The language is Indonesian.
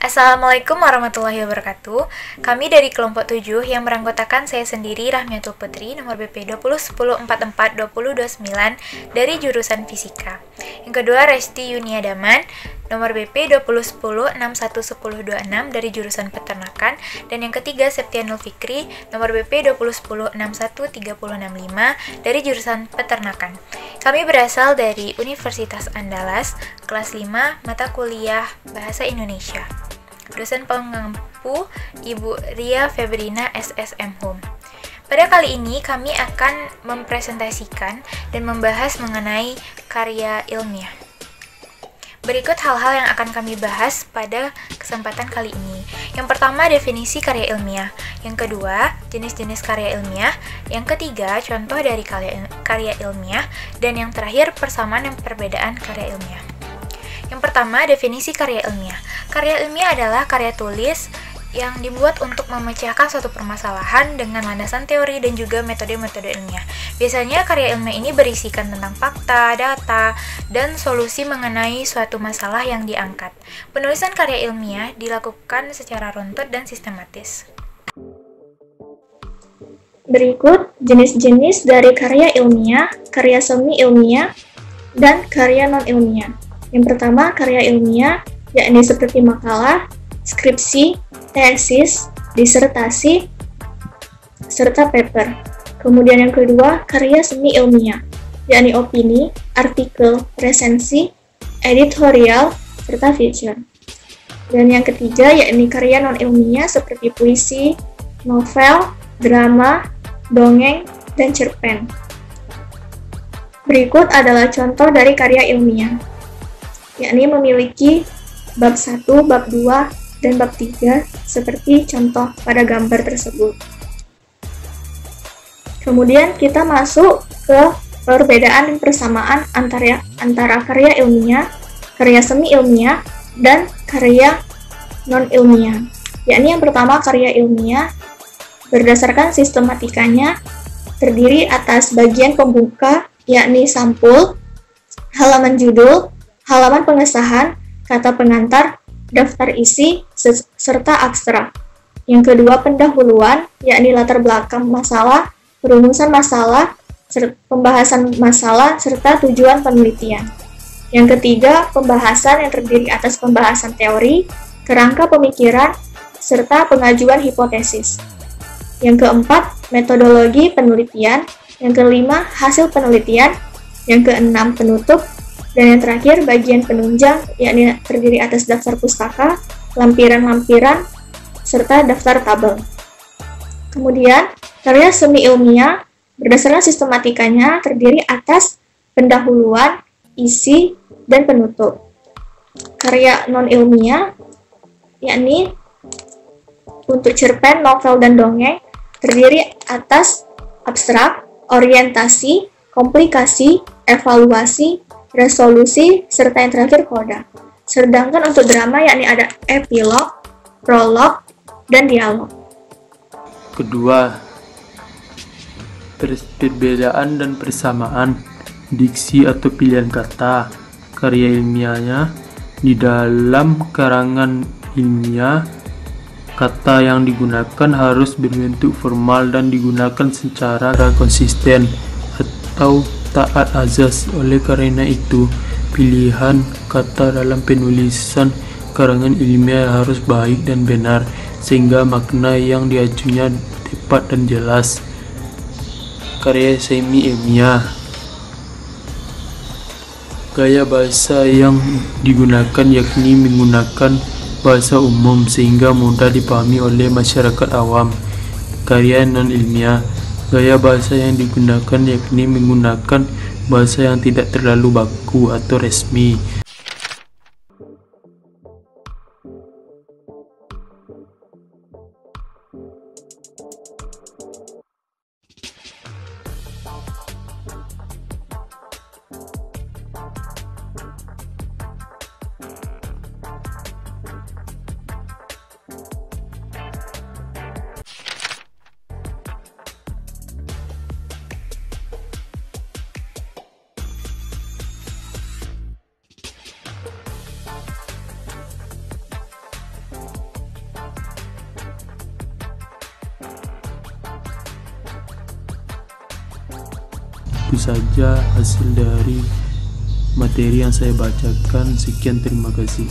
Assalamualaikum warahmatullahi wabarakatuh. Kami dari kelompok 7 yang beranggotakan saya sendiri Rahmiatul Putri, nomor BP 2010442029 dari jurusan Fisika. Yang kedua Resti Yuniadaman, nomor BP 2010611026 dari jurusan Peternakan. Dan yang ketiga Septianul Fikri, nomor BP 2010613065 dari jurusan Peternakan. Kami berasal dari Universitas Andalas, kelas 5, mata kuliah Bahasa Indonesia. Dosen pengampu Ibu Ria Febrina SSM Hum. Pada kali ini kami akan mempresentasikan dan membahas mengenai karya ilmiah. Berikut hal-hal yang akan kami bahas pada kesempatan kali ini. Yang pertama, definisi karya ilmiah. Yang kedua, jenis-jenis karya ilmiah. Yang ketiga, contoh dari karya ilmiah. Dan yang terakhir, persamaan dan perbedaan karya ilmiah. Yang pertama, definisi karya ilmiah. Karya ilmiah adalah karya tulis yang dibuat untuk memecahkan suatu permasalahan dengan landasan teori dan juga metode-metode ilmiah. Biasanya karya ilmiah ini berisikan tentang fakta, data, dan solusi mengenai suatu masalah yang diangkat. Penulisan karya ilmiah dilakukan secara runtut dan sistematis. Berikut jenis-jenis dari karya ilmiah, karya semi ilmiah, dan karya non-ilmiah. Yang pertama, karya ilmiah, yakni seperti makalah, skripsi, tesis, disertasi, serta paper. Kemudian yang kedua, karya semi ilmiah, yakni opini, artikel, resensi, editorial, serta feature. Dan yang ketiga, yakni karya non-ilmiah seperti puisi, novel, drama, dongeng, dan cerpen. Berikut adalah contoh dari karya ilmiah, yakni memiliki bab 1, bab 2, dan bab 3 seperti contoh pada gambar tersebut. Kemudian kita masuk ke perbedaan dan persamaan antara karya ilmiah, karya semi ilmiah, dan karya non-ilmiah. Yakni yang pertama, karya ilmiah berdasarkan sistematikanya terdiri atas bagian pembuka, yakni sampul, halaman judul, halaman pengesahan, kata pengantar, daftar isi, serta abstrak. Yang kedua, pendahuluan, yakni latar belakang masalah, perumusan masalah, pembahasan masalah, serta tujuan penelitian. Yang ketiga, pembahasan yang terdiri atas pembahasan teori, kerangka pemikiran, serta pengajuan hipotesis. Yang keempat, metodologi penelitian. Yang kelima, hasil penelitian. Yang keenam, penutup. Dan yang terakhir, bagian penunjang, yakni terdiri atas daftar pustaka, lampiran-lampiran, serta daftar tabel. Kemudian, karya semi ilmiah berdasarkan sistematikanya terdiri atas pendahuluan, isi, dan penutup. Karya non-ilmiah, yakni untuk cerpen, novel, dan dongeng, terdiri atas abstrak, orientasi, komplikasi, evaluasi, resolusi, serta yang terakhir koda. Sedangkan untuk drama yakni ada epilog, prolog, dan dialog. Kedua, perbedaan dan persamaan diksi atau pilihan kata. Karya ilmiahnya di dalam karangan ilmiah, kata yang digunakan harus berbentuk formal dan digunakan secara konsisten atau taat azas. Oleh karena itu, pilihan kata dalam penulisan karangan ilmiah harus baik dan benar, sehingga makna yang diajunya tepat dan jelas. Karya semi ilmiah, gaya bahasa yang digunakan yakni menggunakan bahasa umum sehingga mudah dipahami oleh masyarakat awam. Karya non ilmiah, gaya bahasa yang digunakan yakni menggunakan bahasa yang tidak terlalu baku atau resmi. Itu saja hasil dari materi yang saya bacakan. Sekian, terima kasih.